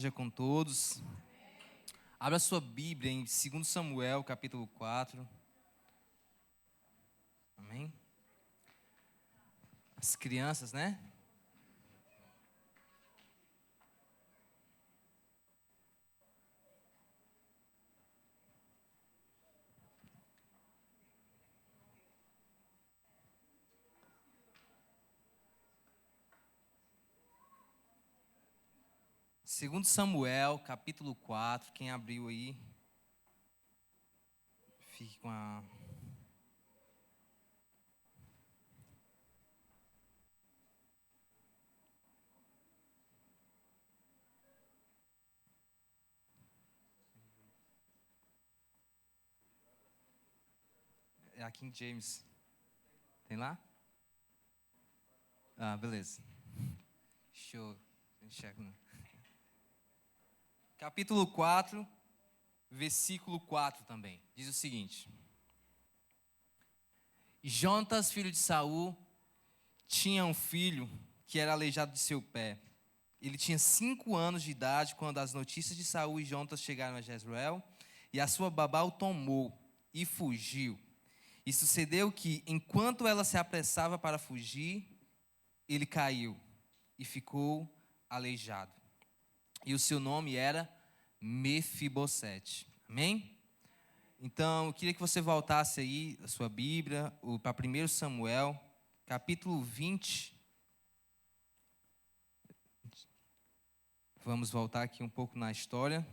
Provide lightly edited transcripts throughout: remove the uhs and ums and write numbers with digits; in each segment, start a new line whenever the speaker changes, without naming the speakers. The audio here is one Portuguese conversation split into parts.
Seja com todos. Abra sua Bíblia em 2 Samuel, capítulo 4. Amém? As crianças, né? Segundo Samuel, capítulo 4. Quem abriu aí, fique com a... É a King James. Tem lá? Ah, beleza. Show. Enxerga, não. Capítulo 4, versículo 4 também. Diz o seguinte: Jonatas, filho de Saul, tinha um filho que era aleijado de seu pé. Ele tinha 5 anos de idade quando as notícias de Saul e Jonatas chegaram a Jezreel, e a sua babá o tomou e fugiu. E sucedeu que, enquanto ela se apressava para fugir, ele caiu e ficou aleijado. E o seu nome era Mefibosete. Amém? Então, eu queria que você voltasse aí a sua Bíblia para 1 Samuel, capítulo 20. Vamos voltar aqui um pouco na história.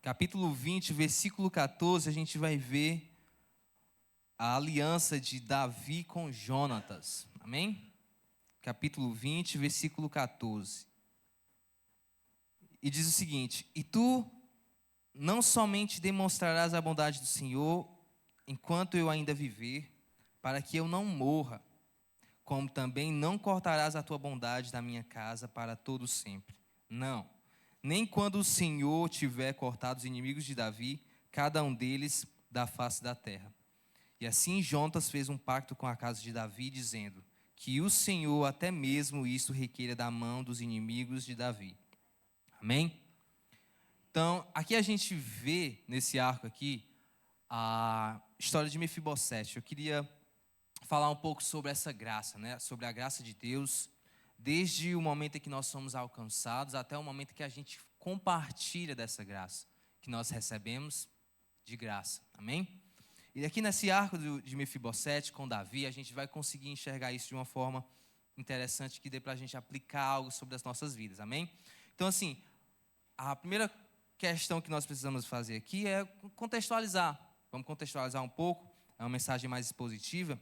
Capítulo 20, versículo 14, a gente vai ver a aliança de Davi com Jonatas. Amém? Capítulo 20, versículo 14. E diz o seguinte: E tu não somente demonstrarás a bondade do Senhor enquanto eu ainda viver, para que eu não morra, como também não cortarás a tua bondade da minha casa para todo sempre. Não, nem quando o Senhor tiver cortado os inimigos de Davi, cada um deles da face da terra. E assim Jonatas fez um pacto com a casa de Davi, dizendo: Que o Senhor até mesmo isso requeira da mão dos inimigos de Davi. Amém? Então, aqui a gente vê, nesse arco aqui, a história de Mefibosete. Eu queria falar um pouco sobre essa graça, né? Sobre a graça de Deus, desde o momento em que nós somos alcançados até o momento em que a gente compartilha dessa graça que nós recebemos de graça. Amém? E aqui nesse arco de Mefibosete com Davi, a gente vai conseguir enxergar isso de uma forma interessante que dê para a gente aplicar algo sobre as nossas vidas. Amém? Então, assim, a primeira questão que nós precisamos fazer aqui é contextualizar. Vamos contextualizar um pouco, é uma mensagem mais expositiva.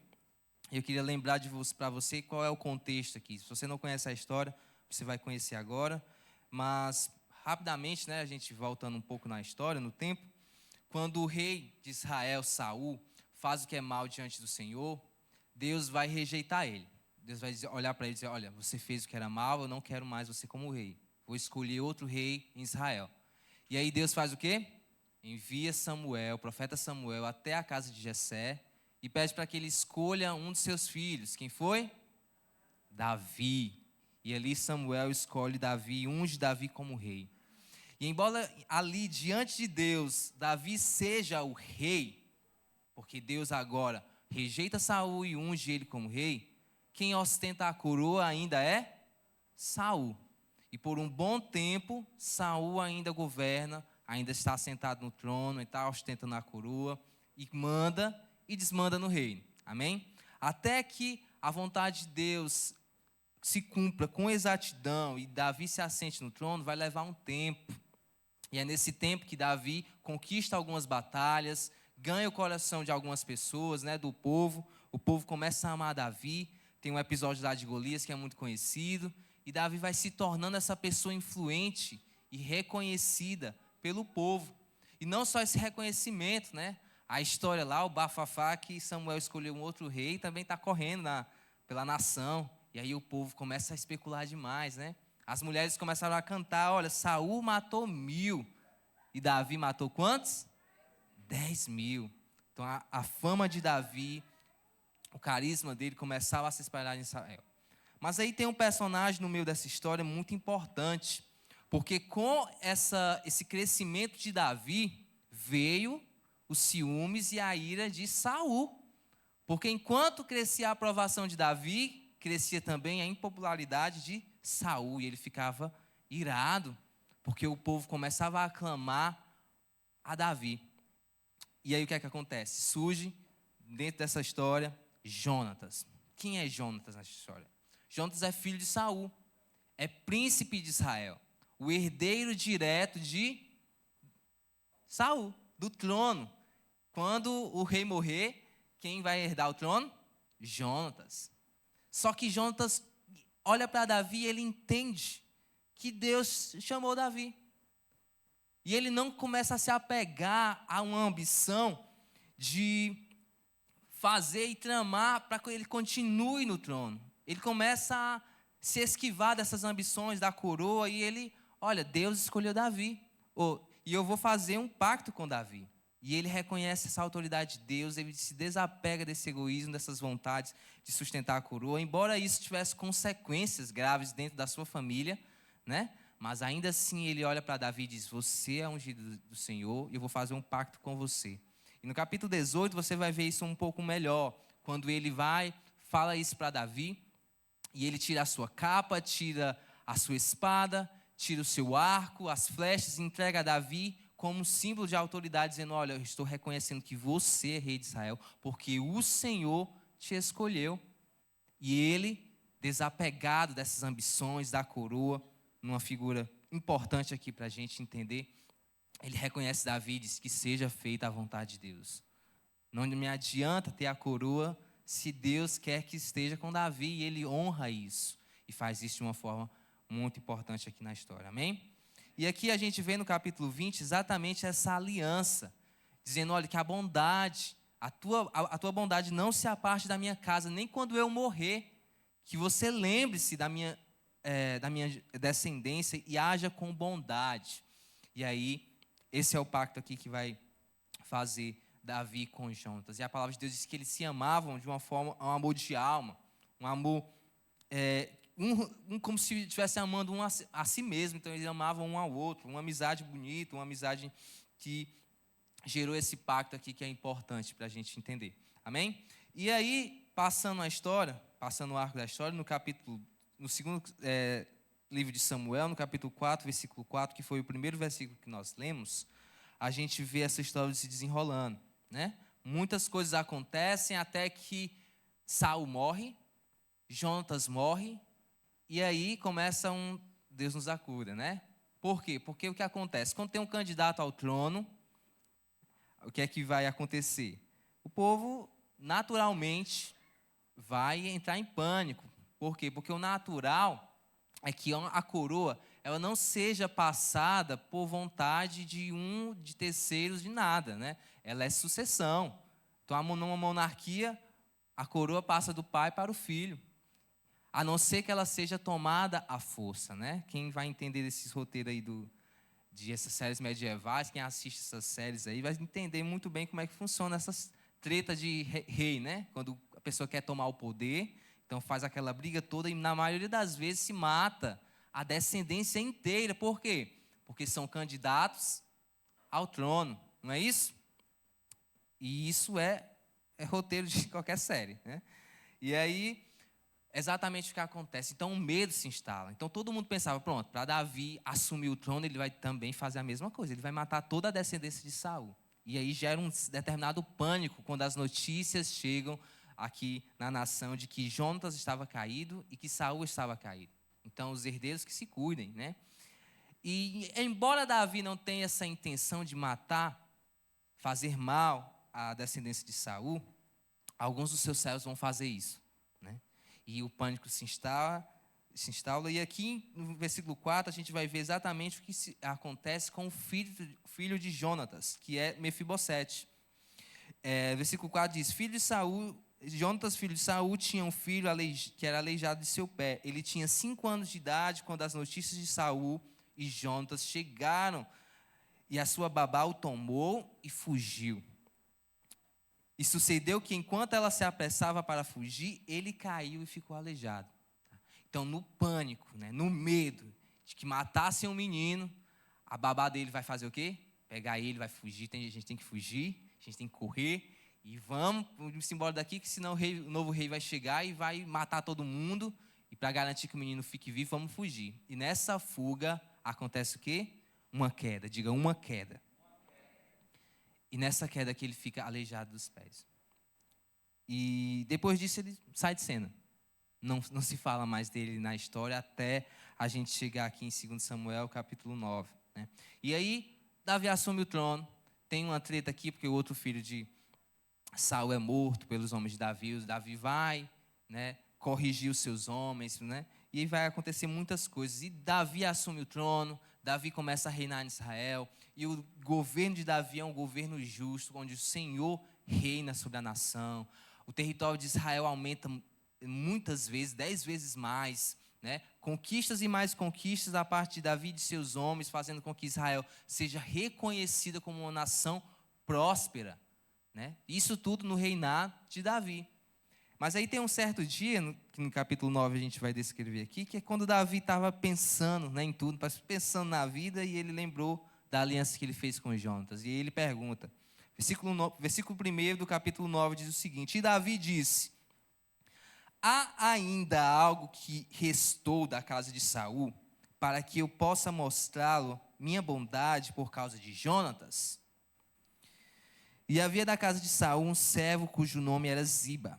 Eu queria lembrar para você qual é o contexto aqui. Se você não conhece a história, você vai conhecer agora. Mas, rapidamente, né, a gente voltando um pouco na história, no tempo, quando o rei de Israel, Saul, faz o que é mal diante do Senhor, Deus vai rejeitar ele. Deus vai olhar para ele e dizer: olha, você fez o que era mal, eu não quero mais você como rei. Vou escolher outro rei em Israel. E aí Deus faz o quê? Envia Samuel, o profeta Samuel, até a casa de Jessé e pede para que ele escolha um dos seus filhos. Quem foi? Davi. E ali Samuel escolhe Davi e unge Davi como rei. E embora ali, diante de Deus, Davi seja o rei, porque Deus agora rejeita Saul e unge ele como rei, quem ostenta a coroa ainda é Saul. E por um bom tempo, Saul ainda governa, ainda está sentado no trono, está ostentando a coroa, e manda e desmanda no reino. Amém? Até que a vontade de Deus se cumpra com exatidão e Davi se assente no trono, vai levar um tempo. E é nesse tempo que Davi conquista algumas batalhas, ganha o coração de algumas pessoas, né, do povo. O povo começa a amar Davi. Tem um episódio lá de Golias que é muito conhecido. E Davi vai se tornando essa pessoa influente e reconhecida pelo povo. E não só esse reconhecimento, né? A história lá, o bafafá que Samuel escolheu um outro rei, também está correndo pela nação. E aí o povo começa a especular demais, né? As mulheres começaram a cantar: olha, Saul matou 1000 e Davi matou quantos? 10.000. Então a fama de Davi, o carisma dele começava a se espalhar em Israel. Mas aí tem um personagem no meio dessa história muito importante, Porque com esse crescimento de Davi, veio os ciúmes e a ira de Saul. Porque enquanto crescia a aprovação de Davi, crescia também a impopularidade de Saul. E ele ficava irado, porque o povo começava a aclamar a Davi. E aí o que é que acontece? Surge, dentro dessa história, Jonatas. Quem é Jonatas nessa história? Jonatas é filho de Saul, é príncipe de Israel, o herdeiro direto de Saul, do trono. Quando o rei morrer, quem vai herdar o trono? Jonatas. Só que Jonatas olha para Davi e ele entende que Deus chamou Davi. E ele não começa a se apegar a uma ambição de fazer e tramar para que ele continue no trono. Ele começa a se esquivar dessas ambições da coroa e ele, olha, Deus escolheu Davi. E eu vou fazer um pacto com Davi. E ele reconhece essa autoridade de Deus, ele se desapega desse egoísmo, dessas vontades de sustentar a coroa, embora isso tivesse consequências graves dentro da sua família, né? Mas ainda assim ele olha para Davi e diz, você é ungido do Senhor e eu vou fazer um pacto com você. E no capítulo 18 você vai ver isso um pouco melhor, quando ele fala isso para Davi, e ele tira a sua capa, tira a sua espada, tira o seu arco, as flechas, e entrega a Davi como um símbolo de autoridade, dizendo, olha, eu estou reconhecendo que você é rei de Israel, porque o Senhor te escolheu. E ele, desapegado dessas ambições, da coroa, numa figura importante aqui para a gente entender, ele reconhece Davi e diz que seja feita a vontade de Deus. Não me adianta ter a coroa se Deus quer que esteja com Davi, e ele honra isso. E faz isso de uma forma muito importante aqui na história, amém? E aqui a gente vê no capítulo 20 exatamente essa aliança, dizendo, olha, que a bondade, a tua bondade não se aparte da minha casa, nem quando eu morrer, que você lembre-se da minha descendência e haja com bondade. E aí, esse é o pacto aqui que vai fazer Davi com Jonatas. E a palavra de Deus diz que eles se amavam de uma forma, um amor de alma, um amor, como se estivesse amando um a si mesmo. Então eles amavam um ao outro, uma amizade bonita, uma amizade que gerou esse pacto aqui que é importante para a gente entender. Amém? E aí, passando o arco da história, no segundo livro de Samuel, no capítulo 4, versículo 4, que foi o primeiro versículo que nós lemos, a gente vê essa história se desenrolando, né? Muitas coisas acontecem até que Saul morre, Jonatas morre, e aí começa Deus nos acuda, né? Por quê? Porque o que acontece? Quando tem um candidato ao trono, o que é que vai acontecer? O povo, naturalmente, vai entrar em pânico. Por quê? Porque o natural é que a coroa ela não seja passada por vontade de terceiros, de nada, né? Ela é sucessão. Então, numa monarquia, a coroa passa do pai para o filho, a não ser que ela seja tomada à força, né? Quem vai entender esses roteiros aí de essas séries medievais, quem assiste essas séries aí, vai entender muito bem como é que funciona essas tretas de rei, né? Quando a pessoa quer tomar o poder, então faz aquela briga toda e na maioria das vezes se mata a descendência inteira. Por quê? Porque são candidatos ao trono, não é isso? E isso é roteiro de qualquer série, né? E aí, exatamente o que acontece. Então o medo se instala. Então todo mundo pensava, pronto, para Davi assumir o trono, ele vai também fazer a mesma coisa. Ele vai matar toda a descendência de Saul. E aí gera um determinado pânico quando as notícias chegam aqui na nação de que Jonatas estava caído e que Saul estava caído. Então os herdeiros que se cuidem, né? E embora Davi não tenha essa intenção de matar, fazer mal à descendência de Saul, alguns dos seus servos vão fazer isso, né? E o pânico se instala. E aqui no versículo 4 a gente vai ver exatamente o que acontece com o filho de Jonatas, que é Mefibosete. Versículo 4 diz, Jonatas, filho de Saul, tinha um filho que era aleijado de seu pé. Ele tinha 5 anos de idade quando as notícias de Saul e Jonatas chegaram, e a sua babá o tomou e fugiu. E sucedeu que, enquanto ela se apressava para fugir, ele caiu e ficou aleijado. Então, no pânico, né, no medo de que matassem um menino, a babá dele vai fazer o quê? Pegar ele, vai fugir, a gente tem que fugir, a gente tem que correr, e vamos embora daqui, que senão o novo rei vai chegar e vai matar todo mundo, e para garantir que o menino fique vivo, vamos fugir. E nessa fuga, acontece o quê? Uma queda, diga uma queda. E nessa queda que ele fica aleijado dos pés. E depois disso ele sai de cena. Não se fala mais dele na história até a gente chegar aqui em 2 Samuel, capítulo 9. Né? E aí, Davi assume o trono. Tem uma treta aqui, porque o outro filho de Saul é morto pelos homens de Davi. Davi vai, né, corrigir os seus homens, né? E aí vai acontecer muitas coisas. E Davi assume o trono, Davi começa a reinar em Israel. E o governo de Davi é um governo justo, onde o Senhor reina sobre a nação. O território de Israel aumenta muitas vezes, 10 vezes mais, né? Conquistas e mais conquistas da parte de Davi e de seus homens, fazendo com que Israel seja reconhecida como uma nação próspera, né? Isso tudo no reinado de Davi. Mas aí tem um certo dia, que no capítulo 9 a gente vai descrever aqui, que é quando Davi estava pensando, né, em tudo, pensando na vida, e ele lembrou da aliança que ele fez com Jonatas. E ele pergunta, versículo 1 do capítulo 9 diz o seguinte: E Davi disse: Há ainda algo que restou da casa de Saul, para que eu possa mostrá-lo minha bondade por causa de Jonatas? E havia da casa de Saul um servo cujo nome era Ziba.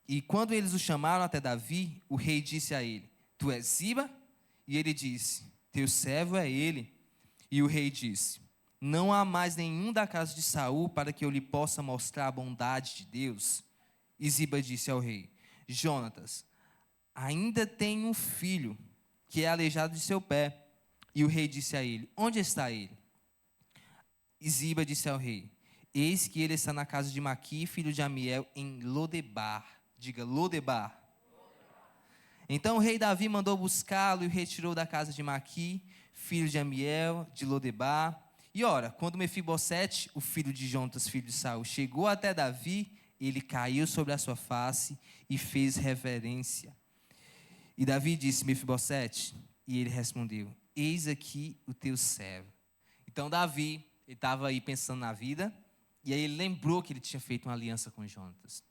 E quando eles o chamaram até Davi, o rei disse a ele: Tu és Ziba? E ele disse: Teu servo é ele. E o rei disse: Não há mais nenhum da casa de Saul para que eu lhe possa mostrar a bondade de Deus. E Ziba disse ao rei: Jonatas, ainda tem um filho que é aleijado de seu pé. E o rei disse a ele: Onde está ele? E Ziba disse ao rei: Eis que ele está na casa de Maqui, filho de Amiel, em Lodebar. Diga, Lodebar. Então o rei Davi mandou buscá-lo e o retirou da casa de Maqui, filho de Amiel, de Lodebar. E ora, quando Mefibosete, o filho de Jonatas, filho de Saul, chegou até Davi, ele caiu sobre a sua face e fez reverência. E Davi disse: Mefibosete, e ele respondeu: Eis aqui o teu servo. Então Davi, ele estava aí pensando na vida, e aí ele lembrou que ele tinha feito uma aliança com Jonatas.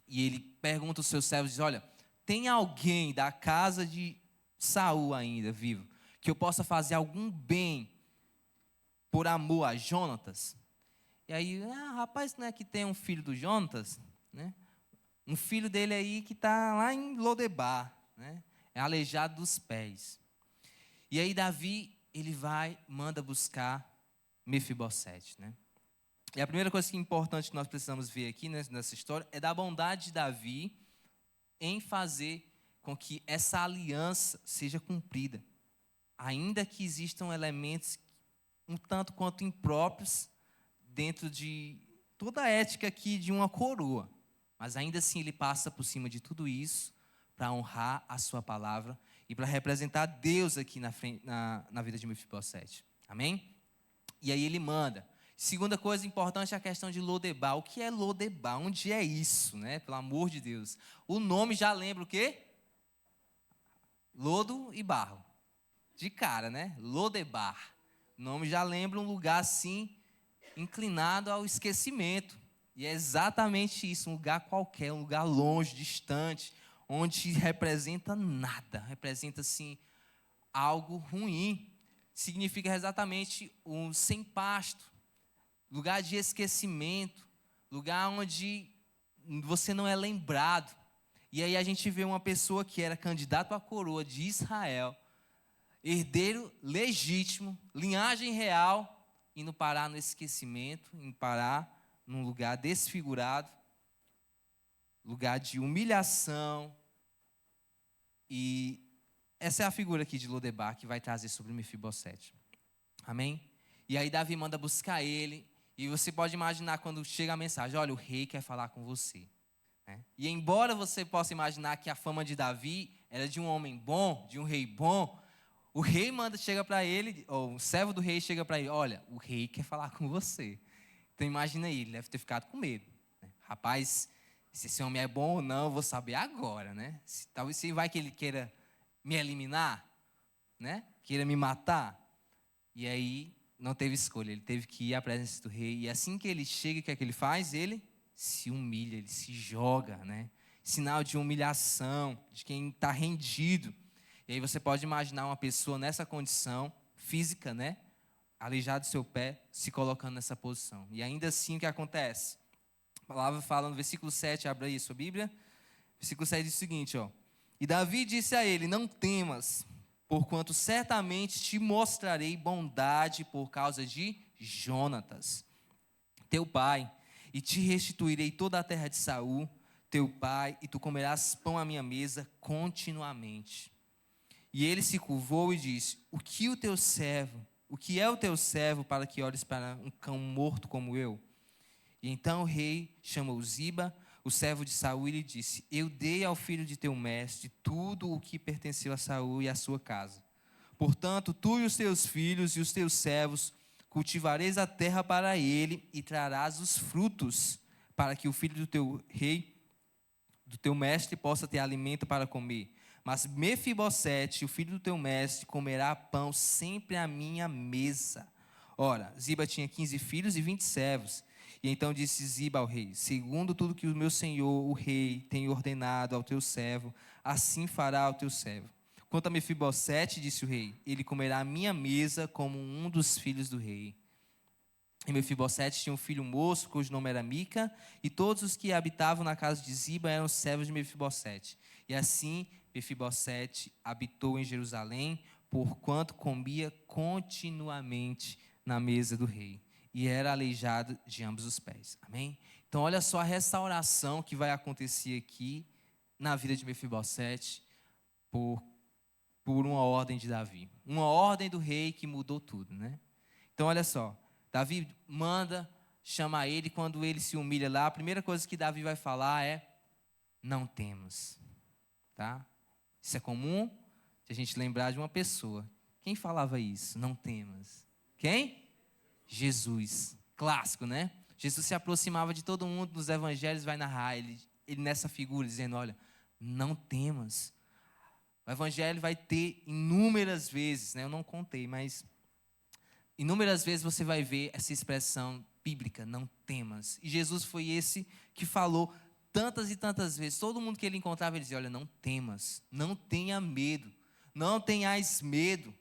E ele pergunta aos seus servos, diz: Olha, tem alguém da casa de Saul ainda vivo, que eu possa fazer algum bem por amor a Jonatas? E aí, rapaz, não é que tem um filho do Jonatas, né? Um filho dele aí que está lá em Lodebar, né? É aleijado dos pés. E aí Davi, ele vai, manda buscar Mefibosete, né? E a primeira coisa que é importante que nós precisamos ver aqui nessa história é da bondade de Davi em fazer com que essa aliança seja cumprida. Ainda que existam elementos um tanto quanto impróprios dentro de toda a ética aqui de uma coroa. Mas ainda assim ele passa por cima de tudo isso para honrar a sua palavra e para representar Deus aqui na vida de Mefibosete. Amém? E aí ele manda. Segunda coisa importante é a questão de Lodebar. O que é Lodebar? Onde é isso, né? Pelo amor de Deus. O nome já lembra o quê? Lodo e barro. De cara, né? Lodebar. O nome já lembra um lugar assim, inclinado ao esquecimento. E é exatamente isso, um lugar qualquer, um lugar longe, distante, onde representa nada. Representa, assim, algo ruim. Significa exatamente um sem pasto. Lugar de esquecimento, lugar onde você não é lembrado. E aí a gente vê uma pessoa que era candidato à coroa de Israel, herdeiro legítimo, linhagem real, indo parar no esquecimento, indo parar num lugar desfigurado, lugar de humilhação. E essa é a figura aqui de Lodebar que vai trazer sobre Mefibosete. Amém? E aí Davi manda buscar ele. E você pode imaginar quando chega a mensagem: olha, o rei quer falar com você. Né? E embora você possa imaginar que a fama de Davi era de um homem bom, de um rei bom, o rei chega para ele, ou o servo do rei chega para ele: olha, o rei quer falar com você. Então imagina aí, ele deve ter ficado com medo. Né? Rapaz, se esse homem é bom ou não, eu vou saber agora. Né? Talvez se vai que ele queira me eliminar, né? queira me matar? E aí não teve escolha, ele teve que ir à presença do rei. E assim que ele chega, o que é que ele faz? Ele se humilha, ele se joga, né? Sinal de humilhação, de quem está rendido. E aí você pode imaginar uma pessoa nessa condição física, né? Aleijado do seu pé, se colocando nessa posição. E ainda assim o que acontece? A palavra fala no versículo 7, abre aí a sua Bíblia. Versículo 7 diz o seguinte, ó. E Davi disse a ele, não temas, porquanto certamente te mostrarei bondade por causa de Jonatas, teu pai, e te restituirei toda a terra de Saul, teu pai, e tu comerás pão à minha mesa continuamente. E ele se curvou e disse, o que é o teu servo para que olhes para um cão morto como eu? E então o rei chamou Ziba, o servo de Saul, e lhe disse, eu dei ao filho de teu mestre tudo o que pertenceu a Saul e à sua casa. Portanto, tu e os teus filhos e os teus servos cultivareis a terra para ele e trarás os frutos, para que o filho do teu rei, do teu mestre, possa ter alimento para comer. Mas Mefibosete, o filho do teu mestre, comerá pão sempre à minha mesa. Ora, Ziba tinha 15 filhos e 20 servos. E então disse Ziba ao rei, segundo tudo que o meu senhor, o rei, tem ordenado ao teu servo, assim fará ao teu servo. Quanto a Mefibosete, disse o rei, ele comerá à minha mesa como um dos filhos do rei. E Mefibosete tinha um filho moço, cujo nome era Mica, e todos os que habitavam na casa de Ziba eram servos de Mefibosete. E assim Mefibosete habitou em Jerusalém, porquanto comia continuamente na mesa do rei. E era aleijado de ambos os pés. Amém? Então olha só a restauração que vai acontecer aqui na vida de Mefibosete por uma ordem de Davi. Uma ordem do rei que mudou tudo, né? Então olha só, Davi manda chamar ele, quando ele se humilha lá, a primeira coisa que Davi vai falar é, não temas, tá? Isso é comum de a gente lembrar de uma pessoa. Quem falava isso? Não temas. Quem? Jesus, clássico, né? Jesus se aproximava de todo mundo nos evangelhos, vai narrar ele nessa figura, dizendo, olha, não temas. O evangelho vai ter inúmeras vezes, né? Eu não contei, mas inúmeras vezes você vai ver essa expressão bíblica, não temas. E Jesus foi esse que falou tantas e tantas vezes. Todo mundo que ele encontrava, ele dizia, olha, não temas, não tenha medo, não tenhais medo.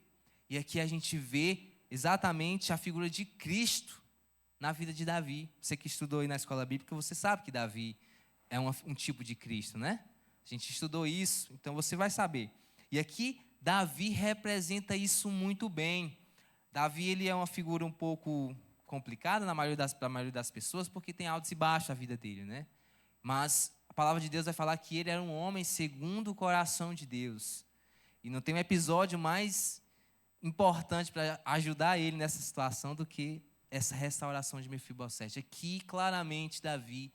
E aqui a gente vê exatamente a figura de Cristo na vida de Davi. Você que estudou aí na escola bíblica, você sabe que Davi é um tipo de Cristo, né? A gente estudou isso, então você vai saber. E aqui, Davi representa isso muito bem. Davi, ele é uma figura um pouco complicada para a maioria das pessoas, porque tem altos e baixos a vida dele, né? Mas a palavra de Deus vai falar que ele era um homem segundo o coração de Deus. E não tem um episódio mais importante para ajudar ele nessa situação do que essa restauração de Mefibosete. Aqui, claramente, Davi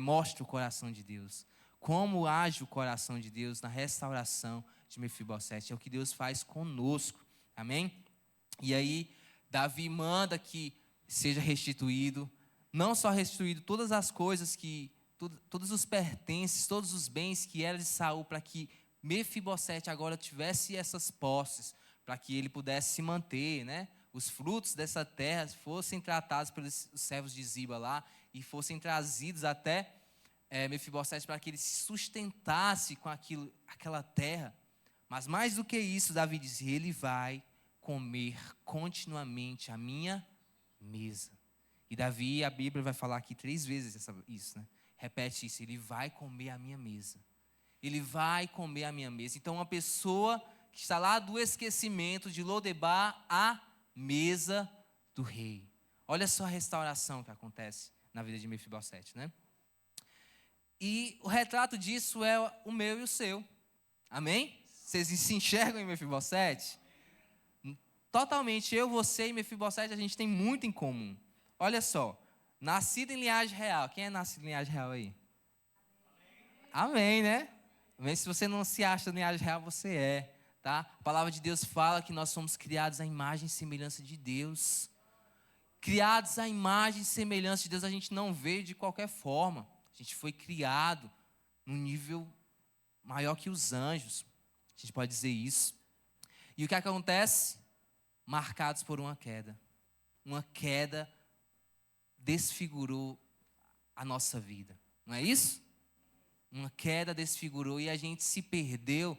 mostra o coração de Deus. Como age o coração de Deus na restauração de Mefibosete. É o que Deus faz conosco. Amém? E aí, Davi manda que seja restituído, não só restituído todas as coisas todos os pertences, todos os bens que eram de Saul, para que Mefibosete agora tivesse essas posses, para que ele pudesse se manter, né? Os frutos dessa terra fossem tratados pelos servos de Ziba lá e fossem trazidos até Mefibosete para que ele se sustentasse com aquela terra. Mas mais do que isso, Davi diz, ele vai comer continuamente a minha mesa. E Davi, a Bíblia vai falar aqui 3 vezes isso, né? Repete isso, ele vai comer a minha mesa. Ele vai comer a minha mesa. Então, uma pessoa que está lá do esquecimento de Lodebar à mesa do rei. Olha só a restauração que acontece na vida de Mefibosete, né? E o retrato disso é o meu e o seu. Amém? Vocês se enxergam em Mefibosete? Totalmente, eu, você e Mefibosete, a gente tem muito em comum. Olha só, nascido em linhagem real. Quem é nascido em linhagem real aí? Amém, né? Mas se você não se acha linhagem real, você é, tá? A palavra de Deus fala que nós somos criados à imagem e semelhança de Deus. Criados à imagem e semelhança de Deus, a gente não veio de qualquer forma. A gente foi criado num nível maior que os anjos. A gente pode dizer isso. E o que acontece? Marcados por uma queda. Uma queda desfigurou a nossa vida. Não é isso? Uma queda desfigurou e a gente se perdeu.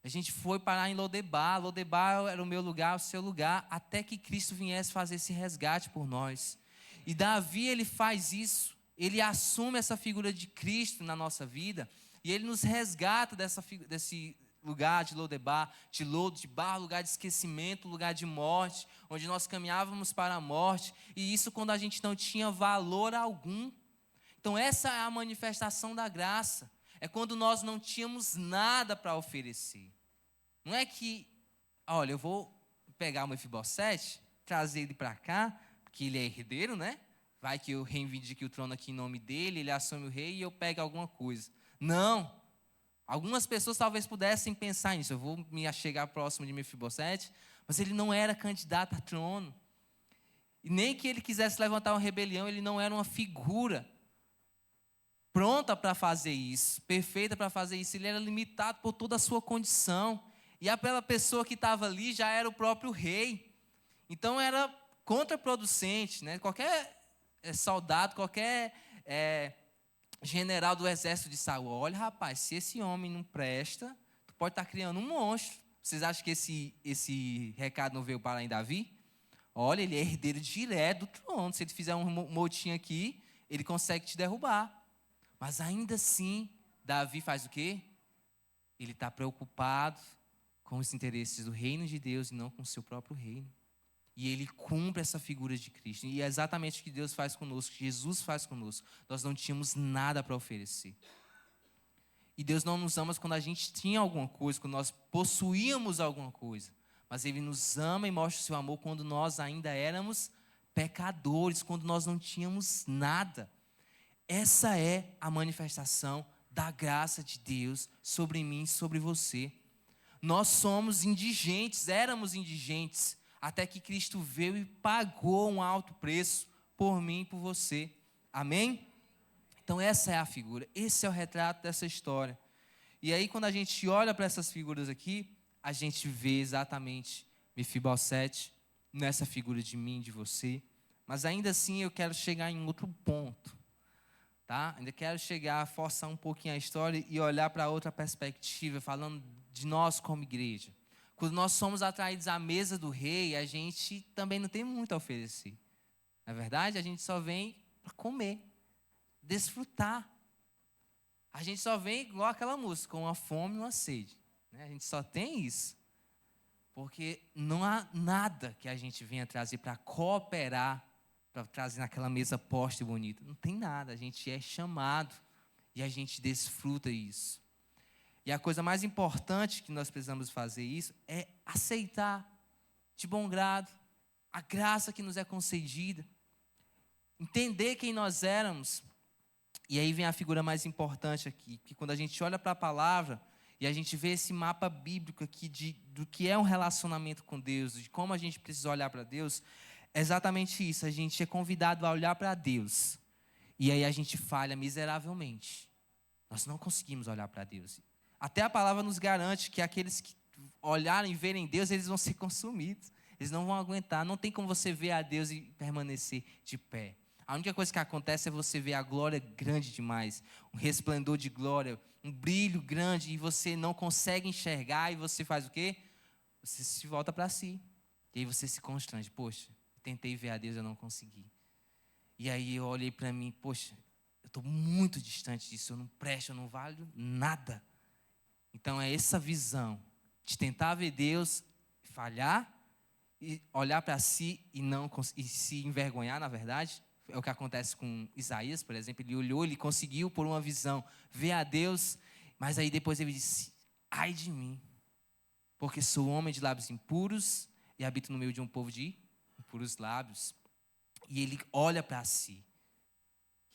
A gente foi parar em Lodebar. Lodebar era o meu lugar, o seu lugar, até que Cristo viesse fazer esse resgate por nós. E Davi, ele faz isso. Ele assume essa figura de Cristo na nossa vida. E ele nos resgata desse lugar de Lodebar, de lodo, de barro, lugar de esquecimento, lugar de morte, onde nós caminhávamos para a morte. E isso quando a gente não tinha valor algum. Então essa é a manifestação da graça. É quando nós não tínhamos nada para oferecer. Não é que, olha, eu vou pegar o Mefibosete, trazer ele para cá, porque ele é herdeiro, né? Vai que eu reivindique o trono aqui em nome dele, ele assume o rei e eu pego alguma coisa. Não. Algumas pessoas talvez pudessem pensar nisso. Eu vou me achegar próximo de Mefibosete, mas ele não era candidato a trono. E nem que ele quisesse levantar uma rebelião, ele não era uma figura pronta para fazer isso, perfeita para fazer isso. Ele era limitado por toda a sua condição. E aquela pessoa que estava ali já era o próprio rei. Então era contraproducente, né? Qualquer soldado, qualquer general do exército de Saul, olha rapaz, se esse homem não presta, tu pode estar criando um monstro. Vocês acham que esse recado não veio para em Davi? Olha, ele é herdeiro direto do trono. Se ele fizer um motim aqui, ele consegue te derrubar. Mas ainda assim, Davi faz o quê? Ele está preocupado com os interesses do reino de Deus e não com o seu próprio reino. E ele cumpre essa figura de Cristo. E é exatamente o que Deus faz conosco, que Jesus faz conosco. Nós não tínhamos nada para oferecer. E Deus não nos ama quando a gente tinha alguma coisa, quando nós possuíamos alguma coisa. Mas Ele nos ama e mostra o seu amor quando nós ainda éramos pecadores, quando nós não tínhamos nada. Essa é a manifestação da graça de Deus sobre mim e sobre você. Nós somos indigentes, éramos indigentes, até que Cristo veio e pagou um alto preço por mim e por você. Amém? Então essa é a figura, esse é o retrato dessa história. E aí quando a gente olha para essas figuras aqui, a gente vê exatamente Mefibosete nessa figura de mim, de você. Mas ainda assim eu quero chegar em outro ponto. Tá? Ainda quero chegar, forçar um pouquinho a história e olhar para outra perspectiva, falando de nós como igreja. Quando nós somos atraídos à mesa do rei, a gente também não tem muito a oferecer. Na verdade, a gente só vem para comer, desfrutar. A gente só vem igual aquela música, com uma fome e uma sede. Né? A gente só tem isso. Porque não há nada que a gente venha trazer para cooperar, para trazer naquela mesa posta e bonita. Não tem nada, a gente é chamado e a gente desfruta isso. E a coisa mais importante que nós precisamos fazer isso é aceitar de bom grado a graça que nos é concedida, entender quem nós éramos. E aí vem a figura mais importante aqui, que quando a gente olha para a palavra e a gente vê esse mapa bíblico aqui do que é um relacionamento com Deus, de como a gente precisa olhar para Deus, é exatamente isso. A gente é convidado a olhar para Deus e aí a gente falha miseravelmente. Nós não conseguimos olhar para Deus. Até a palavra nos garante que aqueles que olharem e verem Deus, eles vão ser consumidos. Eles não vão aguentar. Não tem como você ver a Deus e permanecer de pé. A única coisa que acontece é você ver a glória grande demais, um resplendor de glória, um brilho grande, e você não consegue enxergar, e você faz o quê? Você se volta para si. E aí você se constrange. Poxa, tentei ver a Deus, eu não consegui. E aí eu olhei para mim, poxa, eu estou muito distante disso, eu não presto, eu não valho nada. Então é essa visão de tentar ver Deus, falhar, e olhar para si e se envergonhar, na verdade. É o que acontece com Isaías, por exemplo. Ele olhou, ele conseguiu por uma visão ver a Deus, mas aí depois ele disse, ai de mim, porque sou homem de lábios impuros e habito no meio de um povo de impuros lábios. E ele olha para si,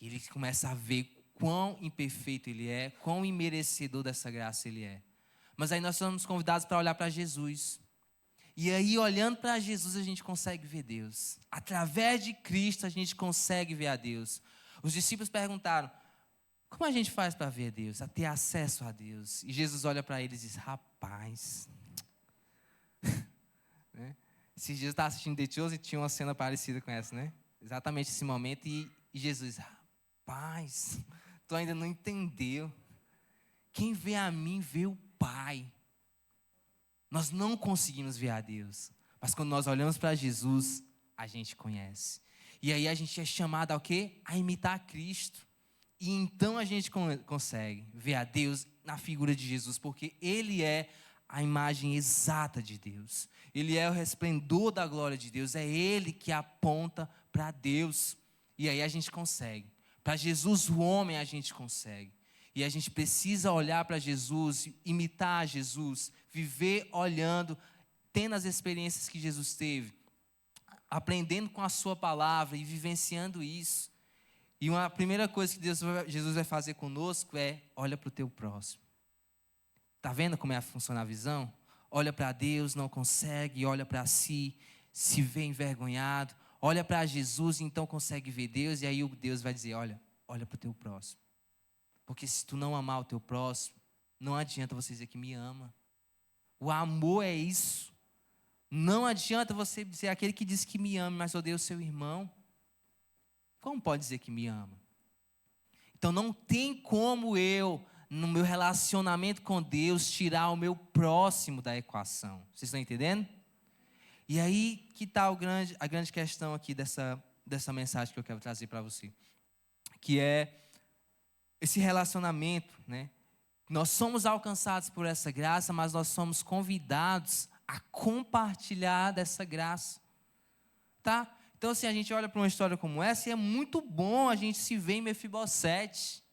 e ele começa a ver quão imperfeito ele é, quão imerecedor dessa graça ele é. Mas aí nós somos convidados para olhar para Jesus. E aí, olhando para Jesus, a gente consegue ver Deus. Através de Cristo, a gente consegue ver a Deus. Os discípulos perguntaram, como a gente faz para ver Deus, a ter acesso a Deus? E Jesus olha para eles e diz, rapaz, Esses dias eu estava assistindo The Chosen e tinha uma cena parecida com essa, né? Exatamente esse momento e Jesus, rapaz, tu ainda não entendeu. Quem vê a mim, vê o Pai. Nós não conseguimos ver a Deus, mas quando nós olhamos para Jesus, a gente conhece. E aí a gente é chamado ao quê? A imitar Cristo. E então a gente consegue ver a Deus na figura de Jesus, porque Ele é a imagem exata de Deus. Ele é o resplendor da glória de Deus. É Ele que aponta para Deus. E aí a gente consegue. Para Jesus, o homem, a gente consegue. E a gente precisa olhar para Jesus, imitar Jesus, viver olhando, tendo as experiências que Jesus teve, aprendendo com a sua palavra e vivenciando isso. E uma primeira coisa que Jesus vai fazer conosco é, olha para o teu próximo. Está vendo como é funciona a visão? Olha para Deus, não consegue, olha para si, se vê envergonhado, olha para Jesus e então consegue ver Deus, e aí o Deus vai dizer, olha para o teu próximo. Porque se tu não amar o teu próximo, não adianta você dizer que me ama. O amor é isso. Não adianta você dizer aquele que diz que me ama, mas odeia o seu irmão. Como pode dizer que me ama? Então não tem como eu, no meu relacionamento com Deus, tirar o meu próximo da equação. Vocês estão entendendo? E aí que está a grande questão aqui dessa mensagem que eu quero trazer para você. Que é esse relacionamento, né? Nós somos alcançados por essa graça, mas nós somos convidados a compartilhar dessa graça. Tá? Então, assim, a gente olha para uma história como essa e é muito bom a gente se ver em Mefibosete.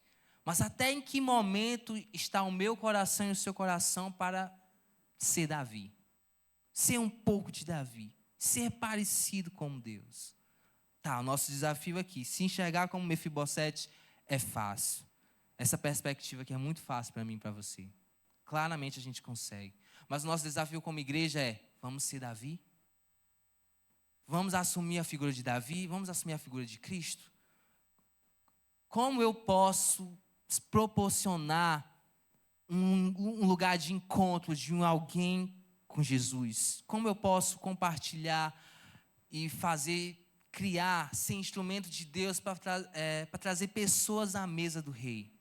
Mas até em que momento está o meu coração e o seu coração para ser Davi? Ser um pouco de Davi. Ser parecido com Deus. Tá, o nosso desafio aqui, se enxergar como Mefibosete é fácil. Essa perspectiva aqui é muito fácil para mim e para você. Claramente a gente consegue. Mas o nosso desafio como igreja é, vamos ser Davi? Vamos assumir a figura de Davi? Vamos assumir a figura de Cristo? Como eu posso proporcionar um lugar de encontro de alguém com Jesus? Como eu posso compartilhar e criar, ser instrumento de Deus para trazer pessoas à mesa do rei?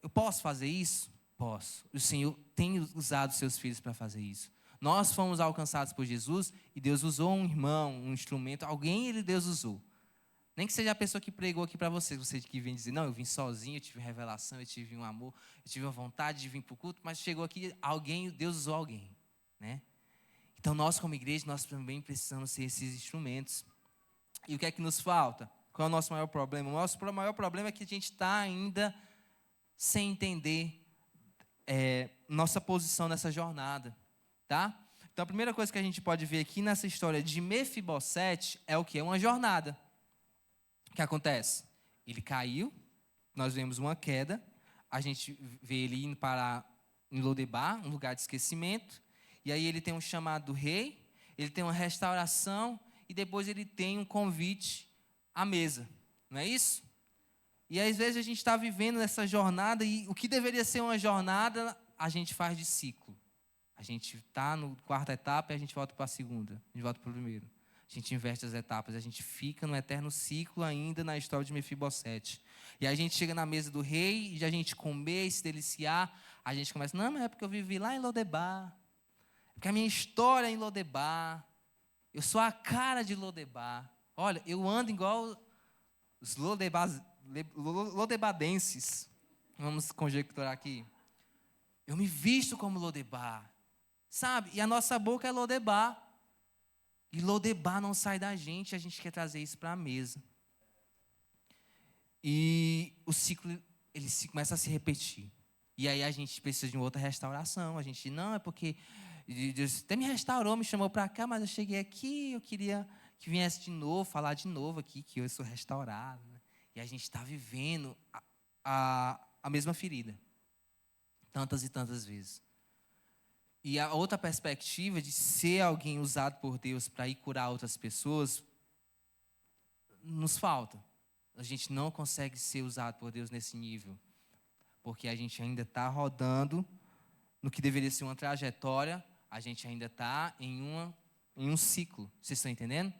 Eu posso fazer isso? Posso. O Senhor tem usado seus filhos para fazer isso. Nós fomos alcançados por Jesus e Deus usou um irmão, um instrumento, Deus usou. Nem que seja a pessoa que pregou aqui para você que vem dizer, não, eu vim sozinho, eu tive revelação, eu tive um amor, eu tive uma vontade de vir para o culto, mas chegou aqui Deus usou alguém, né? Então nós como igreja, nós também precisamos ser esses instrumentos. E o que é que nos falta? Qual é o nosso maior problema? O nosso maior problema é que a gente está ainda sem entender nossa posição nessa jornada, tá? Então a primeira coisa que a gente pode ver aqui nessa história de Mefibosete é o quê? Uma jornada. O que acontece? Ele caiu, nós vemos uma queda, a gente vê ele indo para em Lodebar, um lugar de esquecimento, e aí ele tem um chamado do rei, ele tem uma restauração, e depois ele tem um convite à mesa, não é isso? E às vezes a gente está vivendo essa jornada, e o que deveria ser uma jornada, a gente faz de ciclo. A gente está na quarta etapa e a gente volta para a segunda, a gente volta para o primeiro. A gente inverte as etapas, a gente fica no eterno ciclo ainda na história de Mefibosete. E aí a gente chega na mesa do rei, e a gente comer, se deliciar, a gente começa, não, mas é porque eu vivi lá em Lodebar, é porque a minha história é em Lodebar, eu sou a cara de Lodebar. Olha, eu ando igual os lodebadenses, vamos conjecturar aqui. Eu me visto como Lodebar, sabe? E a nossa boca é Lodebar. E Lodebar não sai da gente, a gente quer trazer isso para a mesa. E o ciclo, ele começa a se repetir. E aí a gente precisa de uma outra restauração. A gente, não, é porque Deus até me restaurou, me chamou para cá, mas eu cheguei aqui, eu queria que viesse de novo, falar de novo aqui, que eu sou restaurado. Né? E a gente está vivendo a mesma ferida. Tantas e tantas vezes. E a outra perspectiva de ser alguém usado por Deus para ir curar outras pessoas, nos falta. A gente não consegue ser usado por Deus nesse nível. Porque a gente ainda está rodando no que deveria ser uma trajetória, A gente ainda está em um ciclo. Vocês estão entendendo?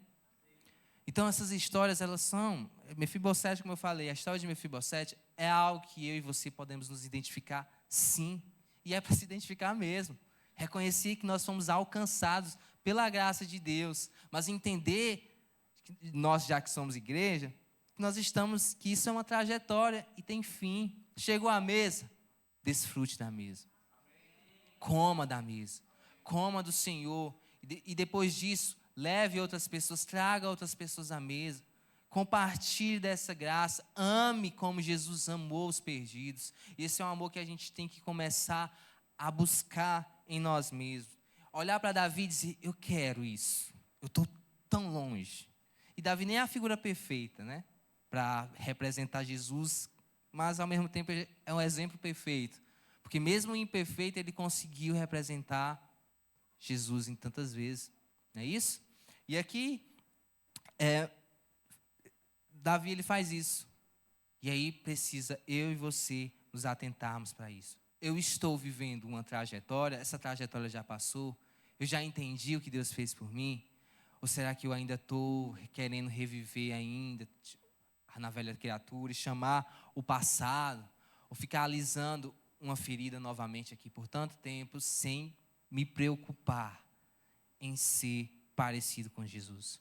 Então, essas histórias, elas são... Mefibosete, como eu falei, a história de Mefibosete é algo que eu e você podemos nos identificar, sim. E é para se identificar mesmo. Reconhecer que nós fomos alcançados pela graça de Deus. Mas entender, nós já que somos igreja, que isso é uma trajetória e tem fim. Chegou à mesa, desfrute da mesa. Coma da mesa. Coma do Senhor. E depois disso, leve outras pessoas, traga outras pessoas à mesa. Compartilhe dessa graça. Ame como Jesus amou os perdidos. Esse é um amor que a gente tem que começar a buscar em nós mesmos. Olhar para Davi e dizer, eu quero isso. Eu estou tão longe. E Davi nem é a figura perfeita, né? Para representar Jesus, mas ao mesmo tempo é um exemplo perfeito. Porque mesmo imperfeito, ele conseguiu representar Jesus em tantas vezes. Não é isso? E aqui, Davi ele faz isso. E aí precisa eu e você nos atentarmos para isso. Eu estou vivendo uma trajetória, essa trajetória já passou, eu já entendi o que Deus fez por mim? Ou será que eu ainda estou querendo reviver ainda na velha criatura e chamar o passado, ou ficar alisando uma ferida novamente aqui por tanto tempo, sem me preocupar em ser parecido com Jesus,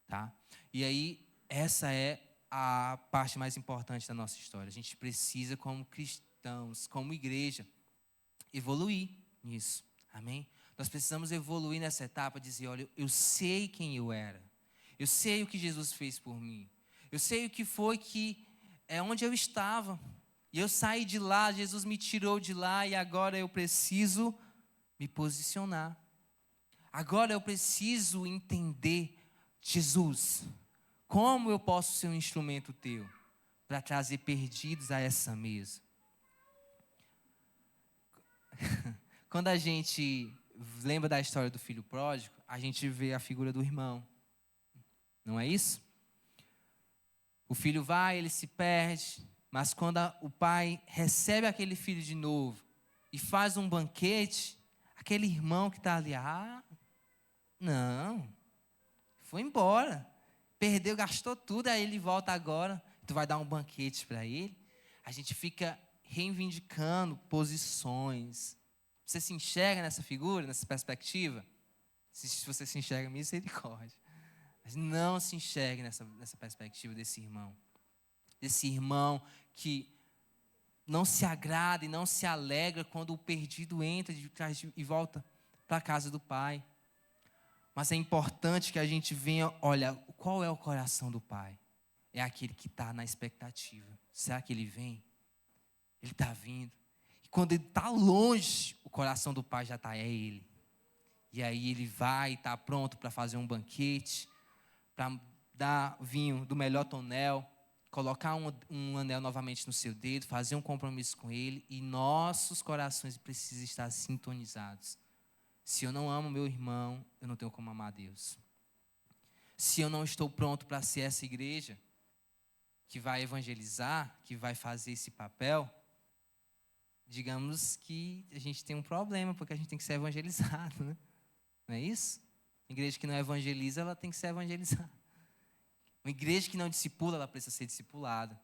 tá? E aí, essa é a parte mais importante da nossa história. A gente precisa, como cristãos, como igreja, evoluir nisso, amém? Nós precisamos evoluir nessa etapa, dizer, olha, eu sei quem eu era, eu sei o que Jesus fez por mim, eu sei o que foi onde eu estava, e eu saí de lá, Jesus me tirou de lá, e agora eu preciso me posicionar. Agora eu preciso entender, Jesus, como eu posso ser um instrumento teu para trazer perdidos a essa mesa? Quando a gente lembra da história do filho pródigo, a gente vê a figura do irmão. Não é isso? O filho vai, ele se perde, mas quando o pai recebe aquele filho de novo e faz um banquete, aquele irmão que está ali, não, foi embora, perdeu, gastou tudo, aí ele volta agora, tu vai dar um banquete para ele. A gente fica reivindicando posições. Você se enxerga nessa figura, nessa perspectiva? Se você se enxerga, misericórdia. Mas não se enxergue nessa perspectiva desse irmão. Desse irmão que não se agrada e não se alegra quando o perdido entra e volta para a casa do pai. Mas é importante que a gente venha, olha, qual é o coração do pai? É aquele que está na expectativa. Será que ele vem? Ele está vindo. E quando ele está longe, o coração do pai já está, é ele. E aí ele vai, está pronto para fazer um banquete, para dar vinho do melhor tonel, colocar um anel novamente no seu dedo, fazer um compromisso com ele, e nossos corações precisam estar sintonizados. Se eu não amo meu irmão, eu não tenho como amar Deus. Se eu não estou pronto para ser essa igreja que vai evangelizar, que vai fazer esse papel, digamos que a gente tem um problema, porque a gente tem que ser evangelizado, né? Não é isso? Uma igreja que não evangeliza, ela tem que ser evangelizada. Uma igreja que não discipula, ela precisa ser discipulada.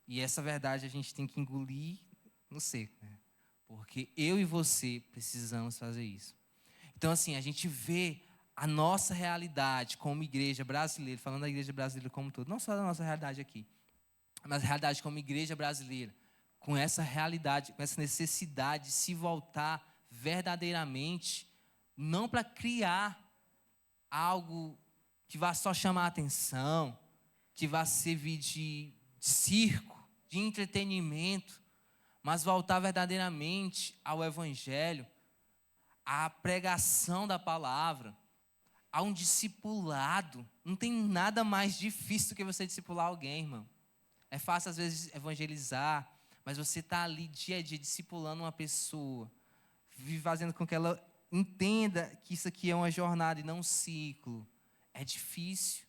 E essa verdade a gente tem que engolir no seco, né? Porque eu e você precisamos fazer isso. Então, assim, a gente vê a nossa realidade como igreja brasileira, falando da igreja brasileira como um todo, não só da nossa realidade aqui, mas a realidade como igreja brasileira, com essa realidade, com essa necessidade de se voltar verdadeiramente, não para criar algo que vá só chamar a atenção, que vá servir de circo, de entretenimento, mas voltar verdadeiramente ao Evangelho, à pregação da palavra, a um discipulado. Não tem nada mais difícil do que você discipular alguém, irmão. É fácil às vezes evangelizar, mas você está ali dia a dia discipulando uma pessoa, fazendo com que ela entenda que isso aqui é uma jornada e não um ciclo. É difícil.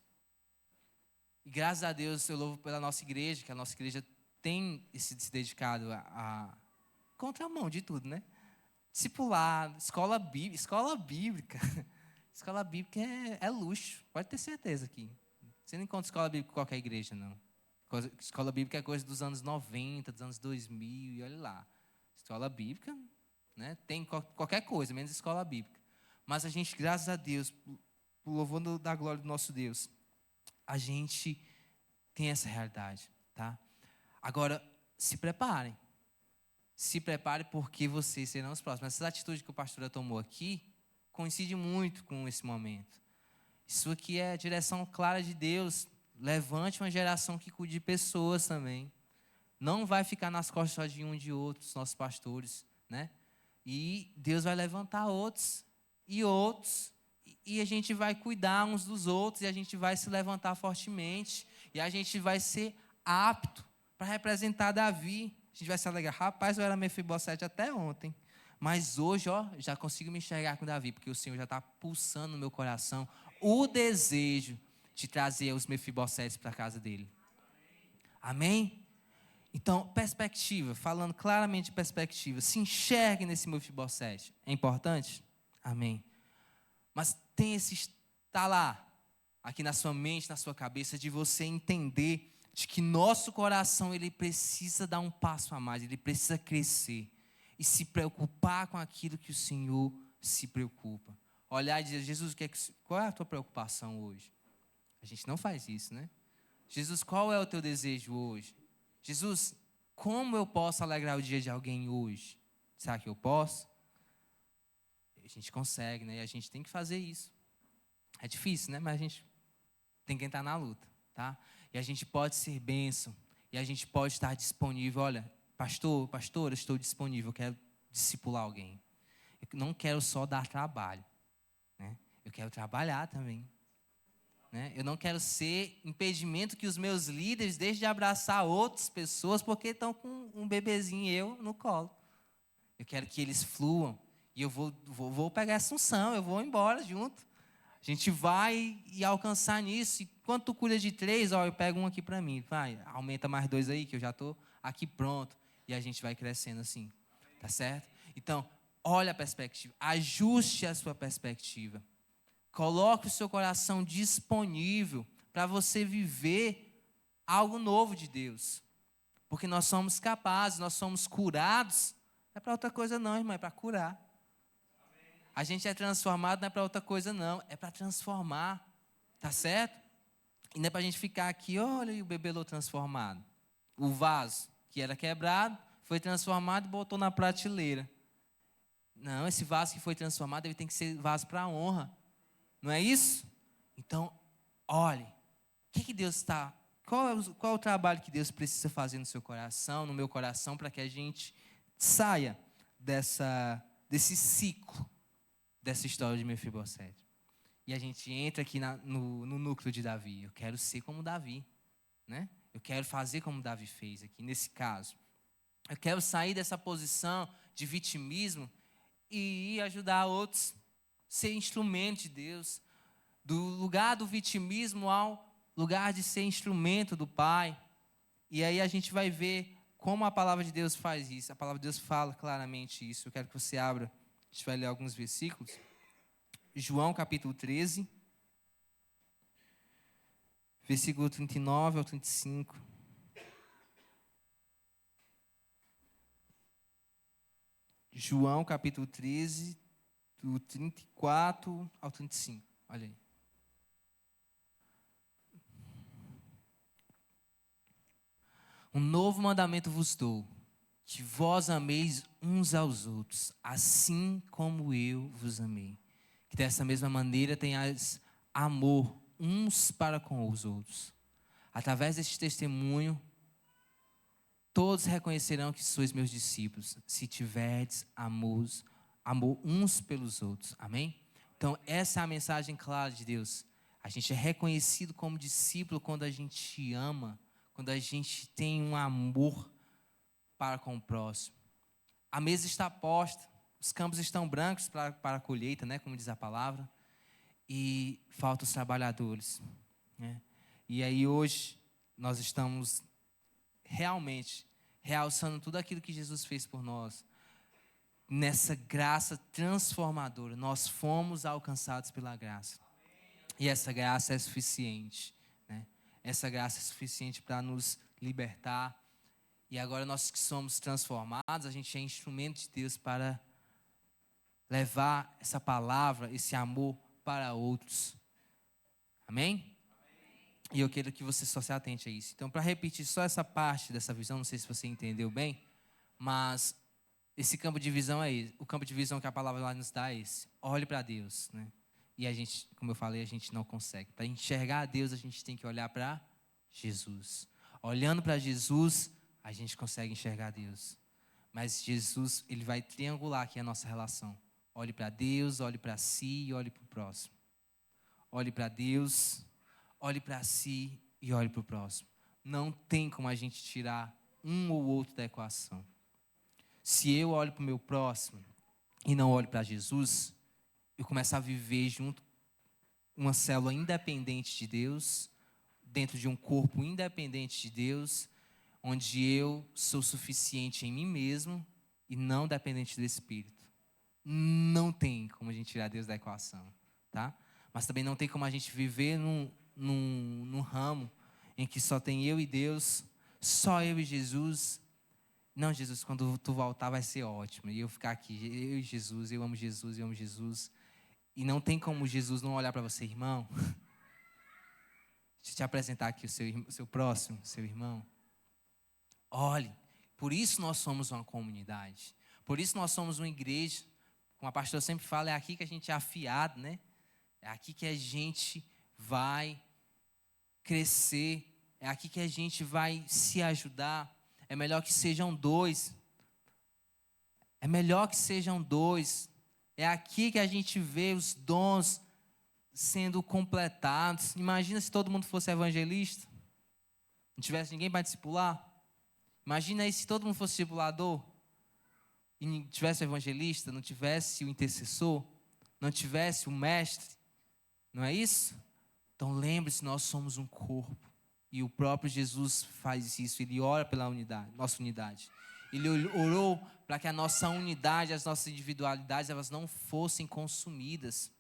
E graças a Deus eu louvo pela nossa igreja, que a nossa igreja tem se dedicado a contramão de tudo, né? Discipulado, escola bíblica. Escola bíblica. Escola bíblica é luxo, pode ter certeza aqui. Você não encontra escola bíblica em qualquer igreja, não. Escola bíblica é coisa dos anos 90, dos anos 2000, e olha lá. Escola bíblica, né, tem qualquer coisa, menos escola bíblica. Mas a gente, graças a Deus, por louvor da glória do nosso Deus, a gente tem essa realidade, tá? Agora, se preparem. Se prepare porque vocês serão os próximos. Essa atitude que o pastor tomou aqui coincide muito com esse momento. Isso aqui é a direção clara de Deus. Levante uma geração que cuide de pessoas também. Não vai ficar nas costas só de um e de outros, nossos pastores, né? E Deus vai levantar outros e outros. E a gente vai cuidar uns dos outros. E a gente vai se levantar fortemente. E a gente vai ser apto para representar Davi. A gente vai se alegrar. Rapaz, eu era Mefibosete até ontem. Mas hoje, ó, já consigo me enxergar com Davi. Porque o Senhor já está pulsando no meu coração o desejo de trazer os Mefibosetes para a casa dele. Amém? Então, perspectiva, falando claramente de perspectiva, se enxergue nesse Mefibosete. É importante? Amém. Mas tem esse estar lá, aqui na sua mente, na sua cabeça, de você entender de que nosso coração, ele precisa dar um passo a mais, ele precisa crescer e se preocupar com aquilo que o Senhor se preocupa. Olhar e dizer, Jesus, qual é a tua preocupação hoje? A gente não faz isso, né? Jesus, qual é o teu desejo hoje? Jesus, como eu posso alegrar o dia de alguém hoje? Será que eu posso? A gente consegue, né? E a gente tem que fazer isso. É difícil, né? Mas a gente tem que entrar na luta, tá? E a gente pode ser bênção. E a gente pode estar disponível. Olha, pastor, eu estou disponível. Eu quero discipular alguém. Eu não quero só dar trabalho, né? Eu quero trabalhar também. Né? Eu não quero ser impedimento que os meus líderes deixem de abraçar outras pessoas porque estão com um bebezinho e eu no colo. Eu quero que eles fluam. E eu vou pegar essa unção, eu vou embora junto. A gente vai e alcançar nisso. E quando tu cuida de 3, ó, eu pego um aqui para mim. Vai, aumenta mais 2 aí, que eu já estou aqui pronto. E a gente vai crescendo assim. Tá certo? Então, olha a perspectiva. Ajuste a sua perspectiva. Coloque o seu coração disponível para você viver algo novo de Deus. Porque nós somos capazes, nós somos curados. Não é para outra coisa não, irmão, é para curar. A gente é transformado, não é para outra coisa não, é para transformar. Tá certo? E não é para a gente ficar aqui, olha o bebelô transformado. O vaso que era quebrado, foi transformado e botou na prateleira. Não, esse vaso que foi transformado, ele tem que ser vaso para honra. Não é isso? Então, olhe, o que Deus está... Qual é o trabalho que Deus precisa fazer no seu coração, no meu coração, para que a gente saia desse ciclo, dessa história de Mefibosete. E a gente entra aqui no núcleo de Davi. Eu quero ser como Davi, né? Eu quero fazer como Davi fez aqui, nesse caso. Eu quero sair dessa posição de vitimismo e ir ajudar outros, ser instrumento de Deus, do lugar do vitimismo ao lugar de ser instrumento do Pai. E aí a gente vai ver como a palavra de Deus faz isso. A palavra de Deus fala claramente isso. Eu quero que você abra, a gente vai ler alguns versículos. João capítulo 13, versículo 39 ao 35. João capítulo 13, do 34 ao 35. Olha aí. Um novo mandamento vos dou, que vós ameis uns aos outros, assim como eu vos amei. Que dessa mesma maneira tenhais amor uns para com os outros. Através deste testemunho, todos reconhecerão que sois meus discípulos, se tiverdes amor uns pelos outros. Amém? Então, essa é a mensagem clara de Deus. A gente é reconhecido como discípulo quando a gente ama, quando a gente tem um amor para com o próximo. A mesa está posta, os campos estão brancos para a colheita, né, como diz a palavra, e faltam os trabalhadores, né? E aí hoje nós estamos realmente realçando tudo aquilo que Jesus fez por nós. nessa graça transformadora. Nós fomos alcançados pela graça. E essa graça é suficiente, né? Essa graça é suficiente para nos libertar. E agora nós que somos transformados, a gente é instrumento de Deus para levar essa palavra, esse amor para outros. Amém? E eu quero que você só se atente a isso. Então, para repetir só essa parte dessa visão, não sei se você entendeu bem, mas esse campo de visão é esse. O campo de visão que a palavra lá nos dá é esse. Olhe para Deus, né? E a gente, como eu falei, a gente não consegue. Para enxergar a Deus, a gente tem que olhar para Jesus. Olhando para Jesus, a gente consegue enxergar Deus. Mas Jesus, ele vai triangular aqui a nossa relação. Olhe para Deus, olhe para si e olhe para o próximo. Olhe para Deus, olhe para si e olhe para o próximo. Não tem como a gente tirar um ou outro da equação. Se eu olho para o meu próximo e não olho para Jesus, eu começo a viver junto uma célula independente de Deus, dentro de um corpo independente de Deus, onde eu sou suficiente em mim mesmo e não dependente do Espírito. Não tem como a gente tirar Deus da equação, tá? Mas também não tem como a gente viver num ramo em que só tem eu e Deus, só eu e Jesus. Não, Jesus, quando tu voltar vai ser ótimo. E eu ficar aqui, eu e Jesus, eu amo Jesus, eu amo Jesus. E não tem como Jesus não olhar para você, irmão. Deixa eu te apresentar aqui o seu próximo, seu irmão. Olhe, por isso nós somos uma comunidade. Por isso nós somos uma igreja. Como a pastora sempre fala, é aqui que a gente é afiado, né? É aqui que a gente vai crescer. É aqui que a gente vai se ajudar. É melhor que sejam dois. É melhor que sejam dois. É aqui que a gente vê os dons sendo completados. Imagina se todo mundo fosse evangelista. Não tivesse ninguém para discipular. Imagina aí se todo mundo fosse discipulador. E não tivesse o evangelista, não tivesse o intercessor, não tivesse o mestre. Não é isso? Então lembre-se, nós somos um corpo. E o próprio Jesus faz isso. Ele ora pela unidade, nossa unidade. Ele orou para que a nossa unidade, as nossas individualidades, elas não fossem consumidas.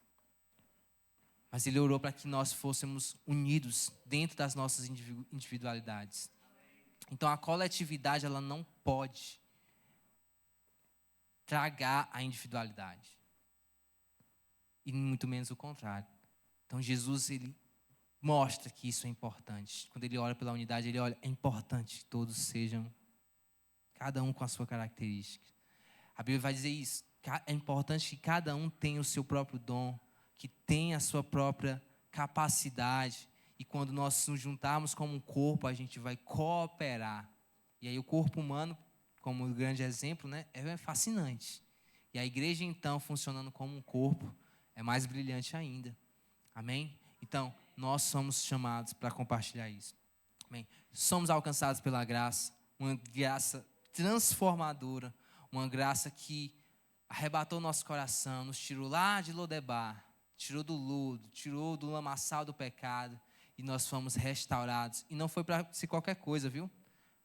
Mas ele orou para que nós fôssemos unidos dentro das nossas individualidades. Então a coletividade, ela não pode tragar a individualidade. E muito menos o contrário. Então Jesus, ele mostra que isso é importante. Quando ele ora pela unidade, ele olha, é importante que todos sejam, cada um com a sua característica. A Bíblia vai dizer isso. É importante que cada um tenha o seu próprio dom, que tenha a sua própria capacidade. E quando nós nos juntarmos como um corpo, a gente vai cooperar. E aí o corpo humano, como um grande exemplo, né, é fascinante. E a igreja, então, funcionando como um corpo, é mais brilhante ainda. Amém? Então, nós somos chamados para compartilhar isso. Amém? Somos alcançados pela graça, uma graça transformadora, uma graça que arrebatou nosso coração, nos tirou lá de Lodebar, tirou do lodo, tirou do lamaçal do pecado, e nós fomos restaurados. E não foi para ser qualquer coisa, viu?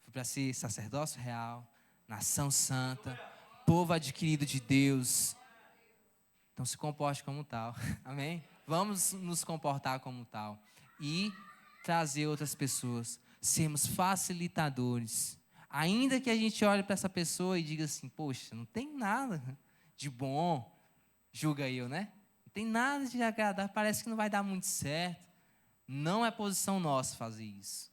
Foi para ser sacerdócio real, nação santa, povo adquirido de Deus. Então se comporte como tal, amém? Vamos nos comportar como tal e trazer outras pessoas, sermos facilitadores. Ainda que a gente olhe para essa pessoa e diga assim, poxa, não tem nada de bom, julga eu, né? Não tem nada de agradar, parece que não vai dar muito certo. Não é posição nossa fazer isso.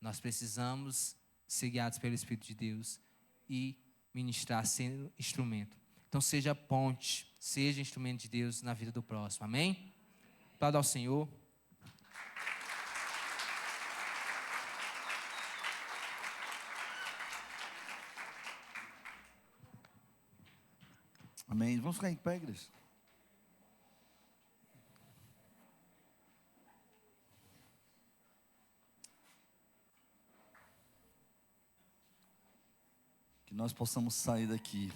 Nós precisamos ser guiados pelo Espírito de Deus e ministrar, sendo instrumento. Então seja ponte, seja instrumento de Deus na vida do próximo, amém? Aplauda ao Senhor.
Amém. Vamos ficar em pé, igreja. Que nós possamos sair daqui